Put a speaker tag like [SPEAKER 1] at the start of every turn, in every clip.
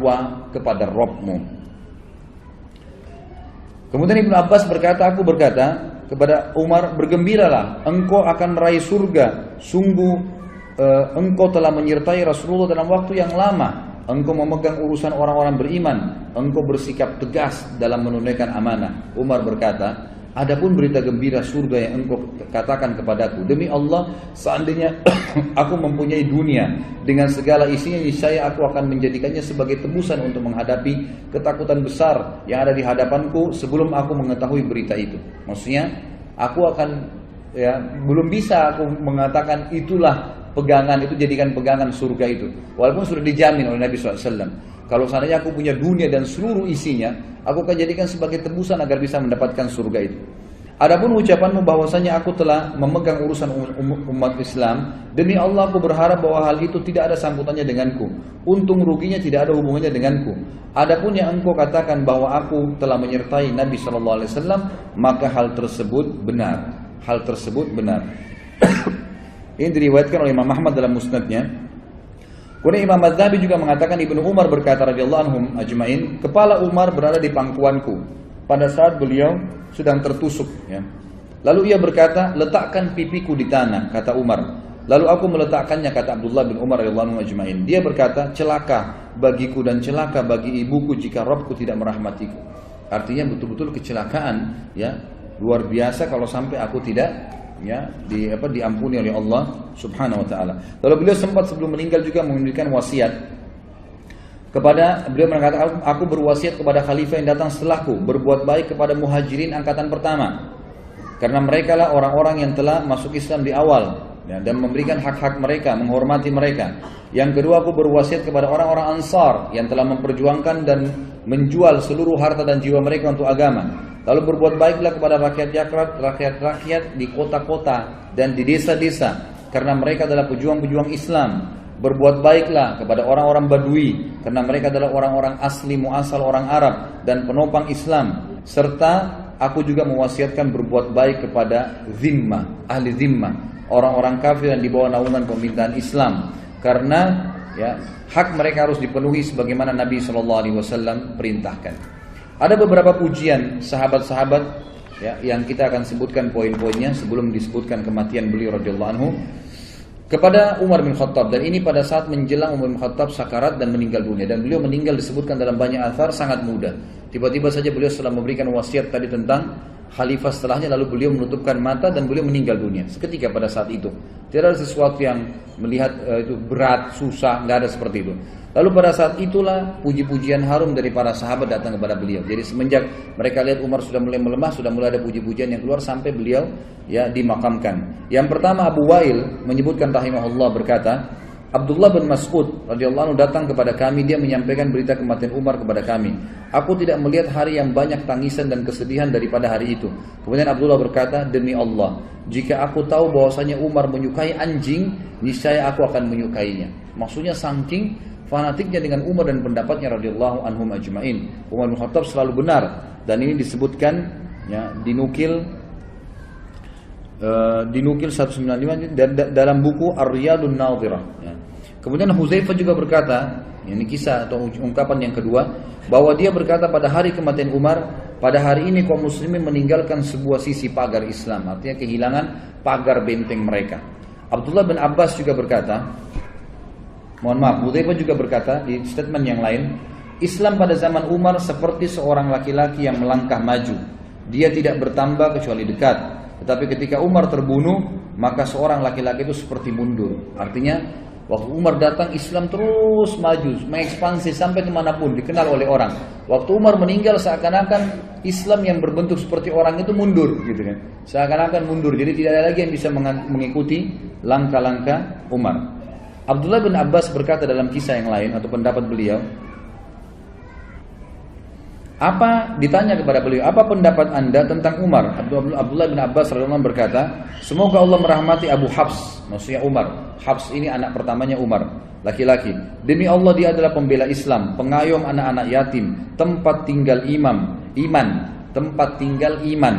[SPEAKER 1] bertakwa kepada Rabbmu. Kemudian Ibnu Abbas berkata, aku berkata kepada Umar, bergembiralah, engkau akan meraih surga. Sungguh engkau telah menyertai Rasulullah dalam waktu yang lama. Engkau memegang urusan orang-orang beriman. Engkau bersikap tegas dalam menunaikan amanah. Umar berkata, adapun berita gembira surga yang engkau katakan kepadaku, demi Allah, seandainya aku mempunyai dunia dengan segala isinya, niscaya aku akan menjadikannya sebagai tebusan untuk menghadapi ketakutan besar yang ada di hadapanku sebelum aku mengetahui berita itu. Maksudnya, aku akan, ya, belum bisa aku mengatakan itulah pegangan, itu jadikan pegangan surga itu, walaupun sudah dijamin oleh Nabi SAW. Kalau seandainya aku punya dunia dan seluruh isinya, aku akan jadikan sebagai tebusan agar bisa mendapatkan surga itu. Adapun ucapanmu bahwasanya aku telah memegang urusan umat Islam, demi Allah aku berharap bahwa hal itu tidak ada sambutannya denganku. Untung ruginya tidak ada hubungannya denganku. Adapun yang engkau katakan bahwa aku telah menyertai Nabi SAW, maka hal tersebut benar. Hal tersebut benar. Ini diriwayatkan oleh Imam Ahmad dalam musnadnya. Kemudian Imam Az-Zahabi juga mengatakan, Ibnu Umar berkata radhiyallahu anhum ajma'in, kepala Umar berada di pangkuanku pada saat beliau sedang tertusuk, ya. Lalu ia berkata, letakkan pipiku di tanah, kata Umar. Lalu aku meletakkannya, kata Abdullah bin Umar radhiyallahu anhu ajma'in. Dia berkata, celaka bagiku dan celaka bagi ibuku jika Rabbku tidak merahmatiku. Artinya betul-betul kecelakaan, ya, luar biasa kalau sampai aku tidak, ya, diampuni oleh Allah Subhanahu wa taala. Lalu beliau sempat sebelum meninggal juga memberikan wasiat kepada, beliau mengatakan, aku berwasiat kepada khalifah yang datang setelahku, berbuat baik kepada muhajirin angkatan pertama, karena mereka lah orang-orang yang telah masuk Islam di awal, ya, dan memberikan hak-hak mereka, menghormati mereka. Yang kedua, aku berwasiat kepada orang-orang Ansar yang telah memperjuangkan dan menjual seluruh harta dan jiwa mereka untuk agama. Lalu berbuat baiklah kepada rakyat-rakyat di kota-kota dan di desa-desa, karena mereka adalah pejuang-pejuang Islam. Berbuat baiklah kepada orang-orang Badui, karena mereka adalah orang-orang asli muasal orang Arab dan penopang Islam. Serta aku juga mewasiatkan berbuat baik kepada zimmah, ahli zimmah, orang-orang kafir yang di bawah naungan pemerintahan Islam, karena, ya, hak mereka harus dipenuhi sebagaimana Nabi SAW perintahkan. Ada beberapa pujian sahabat-sahabat, ya, yang kita akan sebutkan poin-poinnya sebelum disebutkan kematian beliau radhiyallahu anhu kepada Umar bin Khattab, dan ini pada saat menjelang Umar bin Khattab sakarat dan meninggal dunia, dan beliau meninggal disebutkan dalam banyak athar sangat muda. Tiba-tiba saja beliau setelah memberikan wasiat tadi tentang khalifah setelahnya, lalu beliau menutupkan mata dan beliau meninggal dunia seketika pada saat itu. Tidak ada sesuatu yang melihat itu berat, susah, nggak ada seperti itu. Lalu pada saat itulah puji-pujian harum dari para sahabat datang kepada beliau. Jadi semenjak mereka lihat Umar sudah mulai melemah, sudah mulai ada puji-pujian yang keluar sampai beliau, ya, dimakamkan. Yang pertama, Abu Wail menyebutkan rahimahullah berkata, Abdullah bin Mas'ud radhiyallahu anhu datang kepada kami, dia menyampaikan berita kematian Umar kepada kami. Aku tidak melihat hari yang banyak tangisan dan kesedihan daripada hari itu. Kemudian Abdullah berkata, demi Allah, jika aku tahu bahwasanya Umar menyukai anjing, niscaya aku akan menyukainya. Maksudnya saking fanatiknya dengan Umar dan pendapatnya radhiyallahu anhum ajma'in. Umar bin Khattab selalu benar, dan ini disebutkan, ya, dinukil 195 dalam buku Ar-Riyadun Nadhirah, ya. Kemudian Hudzaifah juga berkata, ini kisah atau ungkapan yang kedua, bahwa dia berkata pada hari kematian Umar, pada hari ini kaum muslimin meninggalkan sebuah sisi pagar Islam, artinya kehilangan pagar benteng mereka. Abdullah bin Abbas juga berkata, Hudzaifah juga berkata di statement yang lain, Islam pada zaman Umar seperti seorang laki-laki yang melangkah maju. Dia tidak bertambah kecuali dekat. Tetapi ketika Umar terbunuh, maka seorang laki-laki itu seperti mundur. Artinya, waktu Umar datang, Islam terus maju, mengekspansi sampai kemanapun, dikenal oleh orang. Waktu Umar meninggal, seakan-akan Islam yang berbentuk seperti orang itu mundur, gitu kan? Seakan-akan mundur. Jadi tidak ada lagi yang bisa mengikuti langkah-langkah Umar. Abdullah bin Abbas berkata dalam kisah yang lain atau pendapat beliau, ditanya kepada beliau, apa pendapat anda tentang Umar? Abdullah bin Abbas radhiyallahu anhu berkata, semoga Allah merahmati Abu Hafs, maksudnya Umar. Hafs ini anak pertamanya Umar, laki-laki. Demi Allah dia adalah pembela Islam, pengayom anak-anak yatim, tempat tinggal tempat tinggal iman,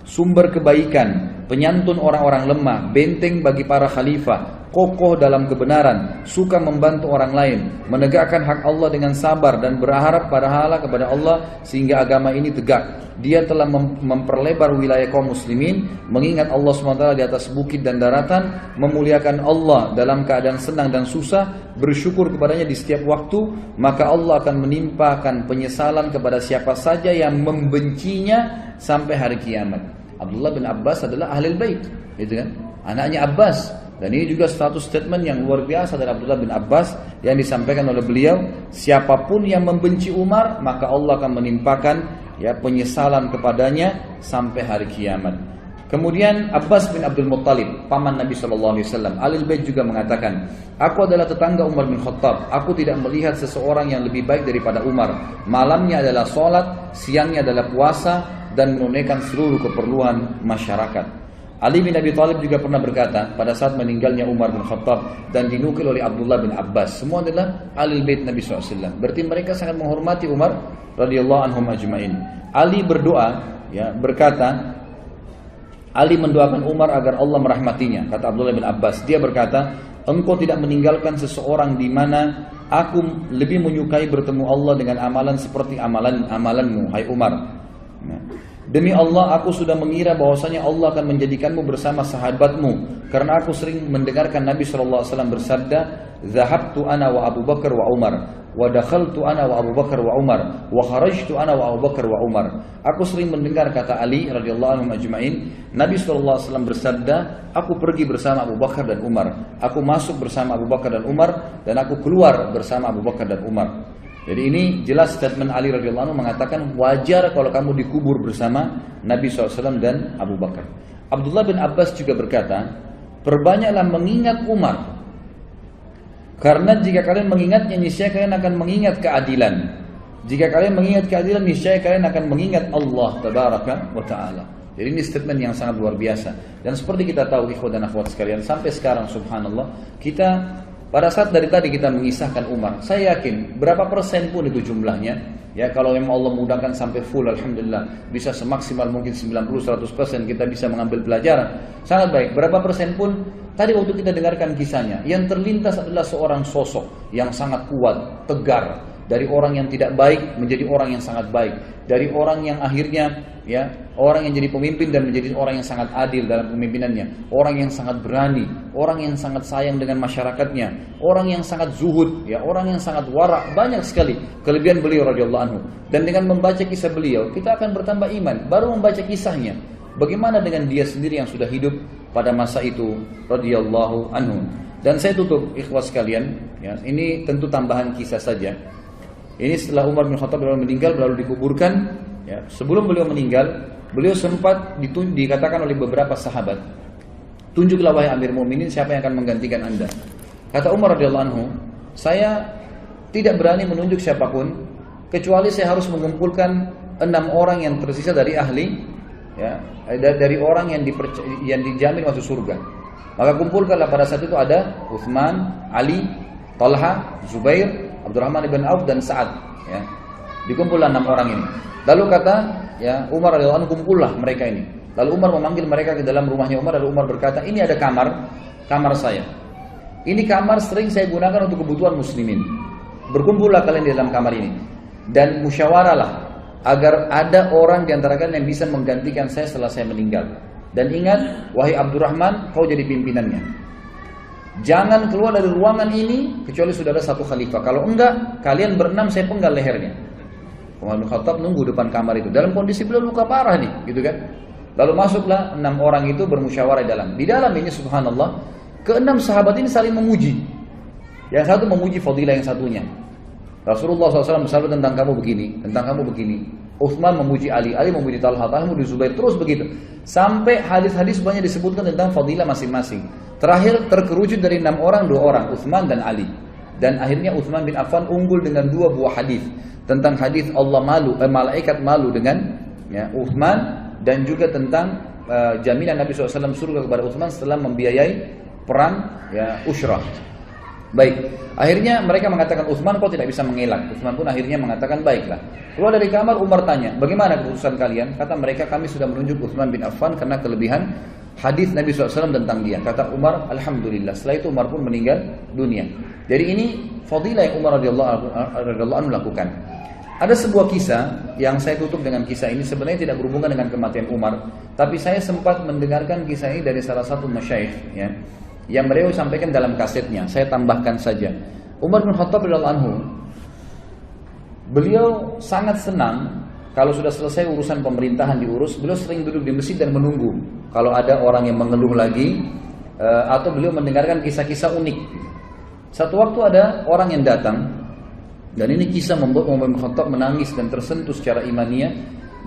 [SPEAKER 1] sumber kebaikan, penyantun orang-orang lemah, benteng bagi para khalifah, kokoh dalam kebenaran, suka membantu orang lain, menegakkan hak Allah dengan sabar dan berharap pahala kepada Allah sehingga agama ini tegak. Dia telah memperlebar wilayah kaum muslimin, mengingat Allah SWT di atas bukit dan daratan, memuliakan Allah dalam keadaan senang dan susah, bersyukur kepadanya di setiap waktu, maka Allah akan menimpakan penyesalan kepada siapa saja yang membencinya sampai hari kiamat. Abdullah bin Abbas adalah ahlul bait, gitu kan? Anaknya Abbas. Dan ini juga status statement yang luar biasa dari Abdullah bin Abbas yang disampaikan oleh beliau, siapapun yang membenci Umar, maka Allah akan menimpakan penyesalan kepadanya sampai hari kiamat. Kemudian Abbas bin Abdul Muttalib, paman Nabi SAW, Ahlul Bait juga mengatakan, aku adalah tetangga Umar bin Khattab, aku tidak melihat seseorang yang lebih baik daripada Umar. Malamnya adalah sholat, siangnya adalah puasa, dan menunaikan seluruh keperluan masyarakat. Ali bin Abi Thalib juga pernah berkata pada saat meninggalnya Umar bin Khattab, dan dinukil oleh Abdullah bin Abbas, semua adalah Ahlul Bait Nabi SAW. Berarti mereka sangat menghormati Umar radhiyallahu anhum ajma'in. Ali berdoa, berkata, Ali mendoakan Umar agar Allah merahmatinya. Kata Abdullah bin Abbas, dia berkata, engkau tidak meninggalkan seseorang di mana aku lebih menyukai bertemu Allah dengan amalan seperti amalanmu, hai Umar. Demi Allah, aku sudah mengira bahwasanya Allah akan menjadikanmu bersama sahabatmu, karena aku sering mendengarkan Nabi SAW bersabda, "Zahabtu ana wa Abu Bakar wa Umar, wa dakhaltu ana wa Abu Bakar wa Umar, wa kharajtu ana wa Abu Bakar wa Umar." Aku sering mendengar, kata Ali radhiyallahu anhu ajma'in, Nabi SAW bersabda, aku pergi bersama Abu Bakar dan Umar, aku masuk bersama Abu Bakar dan Umar, dan aku keluar bersama Abu Bakar dan Umar. Jadi ini jelas statement Ali radhiyallahu anhu mengatakan wajar kalau kamu dikubur bersama Nabi SAW dan Abu Bakar. Abdullah bin Abbas juga berkata, perbanyaklah mengingat Umar, karena jika kalian mengingatnya, niscaya kalian akan mengingat keadilan. Jika kalian mengingat keadilan, niscaya kalian akan mengingat Allah tabaraka wa ta'ala. Jadi ini statement yang sangat luar biasa. Dan seperti kita tahu ikhwan dan akhwat sekalian, sampai sekarang subhanallah, kita pada saat dari tadi kita mengisahkan Umar, saya yakin berapa persen pun itu jumlahnya, ya kalau memang Allah mudahkan sampai full, alhamdulillah, bisa semaksimal mungkin 90-100% kita bisa mengambil pelajaran, sangat baik. Berapa persen pun tadi waktu kita dengarkan kisahnya, yang terlintas adalah seorang sosok yang sangat kuat, tegar, dari orang yang tidak baik menjadi orang yang sangat baik, dari orang yang akhirnya orang yang jadi pemimpin dan menjadi orang yang sangat adil dalam pemimpinannya, orang yang sangat berani, orang yang sangat sayang dengan masyarakatnya, orang yang sangat zuhud, orang yang sangat wara'. Banyak sekali kelebihan beliau radhiyallahu anhu. Dan dengan membaca kisah beliau, kita akan bertambah iman. Baru membaca kisahnya, bagaimana dengan dia sendiri yang sudah hidup pada masa itu radhiyallahu anhu. Dan saya tutup ikhwas sekalian, ini tentu tambahan kisah saja. Ini setelah Umar bin Khattab meninggal lalu dikuburkan. Sebelum beliau meninggal, beliau sempat dikatakan oleh beberapa sahabat, tunjuklah wahai Amir Mu'minin siapa yang akan menggantikan anda. Kata Umar radhiyallahu anhu, saya tidak berani menunjuk siapapun kecuali saya harus mengumpulkan 6 orang yang tersisa dari ahli, dari orang yang dijamin masuk surga. Maka kumpulkanlah pada saat itu ada Utsman, Ali, Talha, Zubair, Abdurrahman ibn Auf dan Sa'ad. Dikumpullah 6 orang ini. Lalu kata Umar radhiyallahu anhu, kumpullah mereka ini. Lalu Umar memanggil mereka ke dalam rumahnya Umar. Lalu Umar berkata, ini ada kamar saya. Ini kamar sering saya gunakan untuk kebutuhan muslimin. Berkumpullah kalian di dalam kamar ini dan musyawarahlah agar ada orang di antara kalian yang bisa menggantikan saya setelah saya meninggal. Dan ingat, wahai Abdurrahman, kau jadi pimpinannya. Jangan keluar dari ruangan ini kecuali sudah ada satu khalifah. Kalau enggak, kalian berenam saya penggal lehernya. Umar bin Khattab nunggu depan kamar itu dalam kondisi beliau luka parah nih, gitu kan? Lalu masuklah 6 orang itu bermusyawarah di dalam ini subhanallah, ke-6 sahabat ini saling memuji. Yang satu memuji fadilah yang satunya. Rasulullah SAW bersabda tentang kamu begini, tentang kamu begini. Utsman memuji Ali, Ali memuji Talha, Talha memuji Zubair, terus begitu. Sampai hadis-hadis banyak disebutkan tentang fadilah masing-masing. Terakhir terkerucut dari 6 orang, 2 orang, Utsman dan Ali. Dan akhirnya Utsman bin Affan unggul dengan 2 buah hadis. Tentang hadis Allah malaikat malu dengan Utsman, dan juga tentang jaminan Nabi SAW surga kepada Utsman setelah membiayai perang Ushrah. Baik, akhirnya mereka mengatakan Utsman kau tidak bisa mengelak. Utsman pun akhirnya mengatakan baiklah. Keluar dari kamar, Umar tanya, bagaimana keputusan kalian? Kata mereka, kami sudah menunjuk Utsman bin Affan karena kelebihan hadis Nabi SAW tentang dia. Kata Umar, alhamdulillah. Setelah itu Umar pun meninggal dunia. Jadi ini fadilah yang Umar radhiyallahu anhu lakukan. Ada sebuah kisah yang saya tutup dengan kisah ini, sebenarnya tidak berhubungan dengan kematian Umar, tapi saya sempat mendengarkan kisah ini dari salah satu masyayikh, ya, yang beliau sampaikan dalam kasetnya. Saya tambahkan saja. Umar bin Khattab radhiyallahu anhu, beliau sangat senang kalau sudah selesai urusan pemerintahan diurus, beliau sering duduk di masjid dan menunggu kalau ada orang yang mengeluh lagi, atau beliau mendengarkan kisah-kisah unik. Satu waktu ada orang yang datang, dan ini kisah membuat Umar bin Khattab menangis dan tersentuh secara imaniyah.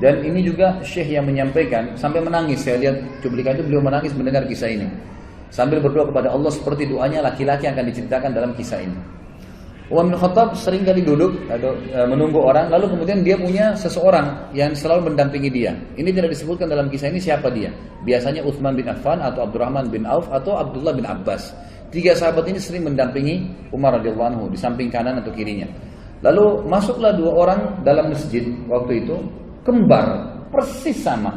[SPEAKER 1] Dan ini juga syekh yang menyampaikan sampai menangis. Saya lihat cuplikan itu, beliau menangis mendengar kisah ini, sambil berdoa kepada Allah seperti doanya laki-laki yang akan diceritakan dalam kisah ini. Umar bin Khattab sering kali duduk atau menunggu orang, lalu kemudian dia punya seseorang yang selalu mendampingi dia. Ini tidak disebutkan dalam kisah ini siapa dia. Biasanya Utsman bin Affan atau Abdurrahman bin Auf atau Abdullah bin Abbas. 3 sahabat ini sering mendampingi Umar radhiyallahu anhu di samping kanan atau kirinya. Lalu masuklah 2 orang dalam masjid waktu itu, kembar, persis sama,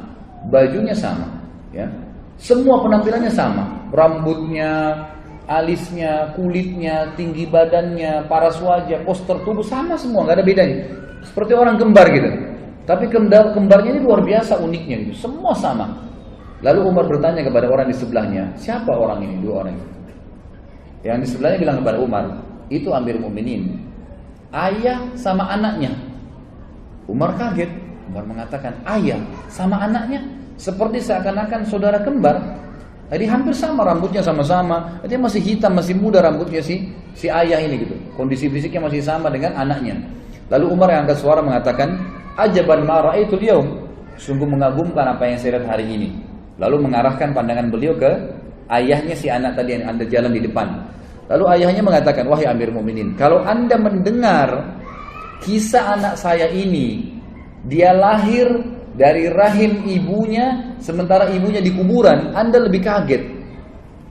[SPEAKER 1] bajunya sama, ya, semua penampilannya sama, rambutnya, alisnya, kulitnya, tinggi badannya, paras wajah, postur tubuh sama semua, nggak ada bedanya, seperti orang kembar gitu. Tapi kembarnya ini luar biasa uniknya gitu, semua sama. Lalu Umar bertanya kepada orang di sebelahnya, siapa orang ini, 2 orang itu? Yang di sebelahnya bilang kepada Umar, itu Amirul Mukminin, ayah sama anaknya. Umar kaget. Umar mengatakan, ayah sama anaknya, seperti seakan-akan saudara kembar. Jadi hampir sama, rambutnya sama-sama. Dia masih hitam, masih muda rambutnya si ayah ini gitu. Kondisi fisiknya masih sama dengan anaknya. Lalu Umar yang angkat suara mengatakan, ajaban ma ra'aitul yaum, sungguh mengagumkan apa yang saya lihat hari ini. Lalu mengarahkan pandangan beliau ke ayahnya si anak tadi yang Anda jalan di depan. Lalu ayahnya mengatakan, wahai Amir Mukminin, kalau Anda mendengar kisah anak saya ini, dia lahir dari rahim ibunya, sementara ibunya di kuburan, Anda lebih kaget.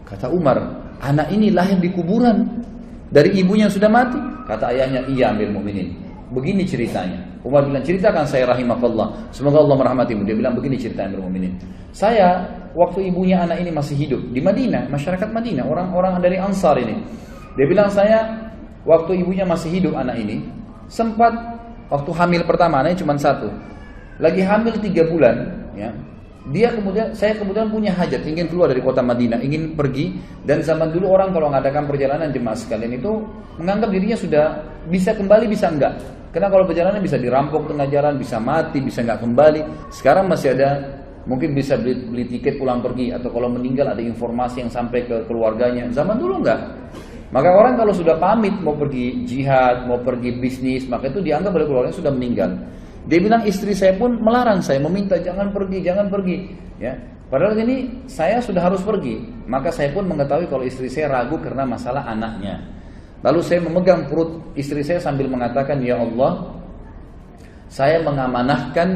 [SPEAKER 1] Kata Umar, anak ini lahir di kuburan dari ibunya yang sudah mati? Kata ayahnya, iya Amir Mukminin. Begini ceritanya. Umar bilang, ceritakan saya rahimakallah, semoga Allah merahmatimu. Dia bilang, begini cerita Amir Mukminin. Saya waktu ibunya anak ini masih hidup di Madinah, masyarakat Madinah, orang-orang dari Ansar ini. Dia bilang, saya waktu ibunya masih hidup anak ini, sempat waktu hamil pertama, anaknya cuma 1, lagi hamil 3 bulan, ya. Saya kemudian punya hajat, ingin keluar dari kota Madinah, ingin pergi. Dan zaman dulu orang kalau mengadakan perjalanan jemaah sekalian itu menganggap dirinya sudah bisa kembali, bisa enggak. Karena kalau perjalanan bisa dirampok tengah jalan, bisa mati, bisa enggak kembali. Sekarang masih ada, mungkin bisa beli tiket pulang pergi, atau kalau meninggal ada informasi yang sampai ke keluarganya. Zaman dulu enggak. Maka orang kalau sudah pamit mau pergi jihad, mau pergi bisnis, maka itu dianggap oleh keluarganya sudah meninggal. Dia bilang, istri saya pun melarang saya, meminta jangan pergi, ya. Padahal ini saya sudah harus pergi. Maka saya pun mengetahui kalau istri saya ragu karena masalah anaknya. Lalu saya memegang perut istri saya sambil mengatakan, ya Allah, saya mengamanahkan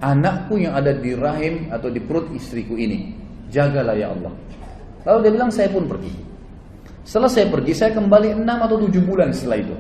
[SPEAKER 1] anakku yang ada di rahim atau di perut istriku ini, jagalah ya Allah. Lalu dia bilang, saya pun pergi. Setelah saya pergi, saya kembali 6 atau 7 bulan setelah itu.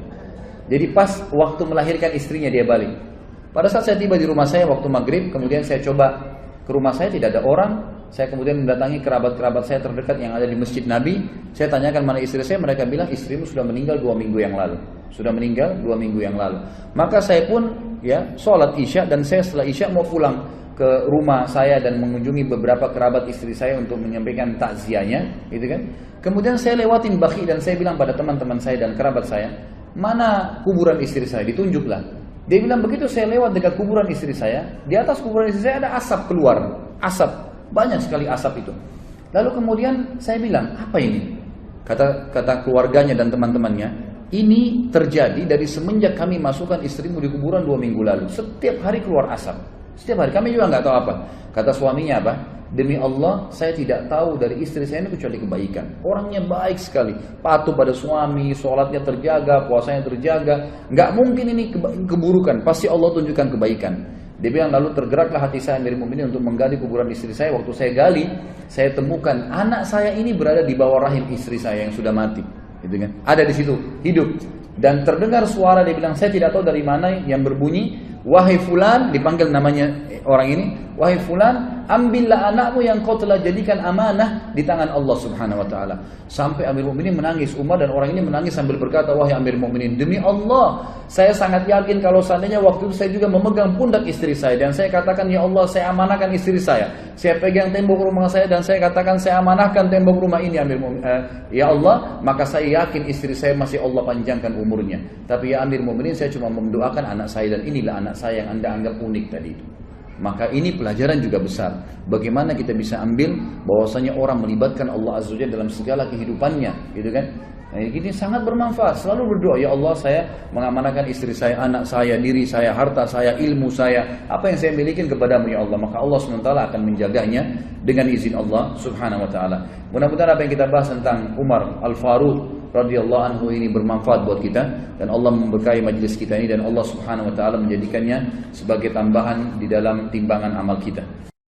[SPEAKER 1] Jadi pas waktu melahirkan istrinya dia balik. Pada saat saya tiba di rumah saya waktu maghrib, kemudian saya coba ke rumah saya, tidak ada orang. Saya kemudian mendatangi kerabat-kerabat saya terdekat yang ada di Masjid Nabi. Saya tanyakan mana istri saya, mereka bilang istrimu sudah meninggal 2 minggu yang lalu. Sudah meninggal 2 minggu yang lalu. Maka saya pun ya sholat isya, dan saya setelah isya mau pulang ke rumah saya dan mengunjungi beberapa kerabat istri saya untuk menyampaikan takziahnya, gitu kan. Kemudian saya lewatin Baqi dan saya bilang pada teman-teman saya dan kerabat saya, mana kuburan istri saya? Ditunjuklah. Dia bilang, begitu saya lewat dekat kuburan istri saya, di atas kuburan istri saya ada asap keluar, asap, banyak sekali asap itu. Lalu kemudian saya bilang, apa ini? Kata keluarganya dan teman-temannya, ini terjadi dari semenjak kami masukkan istrimu di kuburan 2 minggu lalu. Setiap hari keluar asap, setiap hari. Kami juga nggak tahu apa. Kata suaminya apa? Demi Allah, saya tidak tahu dari istri saya ini kecuali kebaikan. Orangnya baik sekali, patuh pada suami, sholatnya terjaga, puasanya terjaga. Nggak mungkin ini keburukan, pasti Allah tunjukkan kebaikan. Dia bilang, lalu tergeraklah hati saya Amirul Mukminin untuk menggali kuburan istri saya. Waktu saya gali, saya temukan anak saya ini berada di bawah rahim istri saya yang sudah mati, gitu kan? Ada di situ, hidup. Dan terdengar suara, dia bilang, saya tidak tahu dari mana yang berbunyi, wahai fulan, dipanggil namanya orang ini, wahai fulan, ambillah anakmu yang kau telah jadikan amanah di tangan Allah Subhanahu wa taala. Sampai Amir Mukminin menangis. Umar dan orang ini menangis sambil berkata, wahai Amir Mukminin, demi Allah, saya sangat yakin kalau seandainya waktu itu saya juga memegang pundak istri saya dan saya katakan, ya Allah, saya amanahkan istri saya. Saya pegang tembok rumah saya dan saya katakan, saya amanahkan tembok rumah ini, ya Allah, maka saya yakin istri saya masih Allah panjangkan umurnya. Tapi ya Amir Mukminin, saya cuma mendoakan anak saya dan inilah anak saya yang Anda anggap unik tadi itu. Maka ini pelajaran juga besar. Bagaimana kita bisa ambil bahwasanya orang melibatkan Allah Azza wa Jalla dalam segala kehidupannya, gitu kan? Nah, ini sangat bermanfaat. Selalu berdoa, ya Allah, saya mengamanahkan istri saya, anak saya, diri saya, harta saya, ilmu saya, apa yang saya miliki kepadamu ya Allah. Maka Allah SWT akan menjaganya dengan izin Allah Subhanahu wa taala. Mudah-mudahan apa yang kita bahas tentang Umar Al-Faruq radhiyallahu anhu ini bermanfaat buat kita dan Allah memberkahi majelis kita ini dan Allah Subhanahu wa taala menjadikannya sebagai tambahan di dalam timbangan amal kita.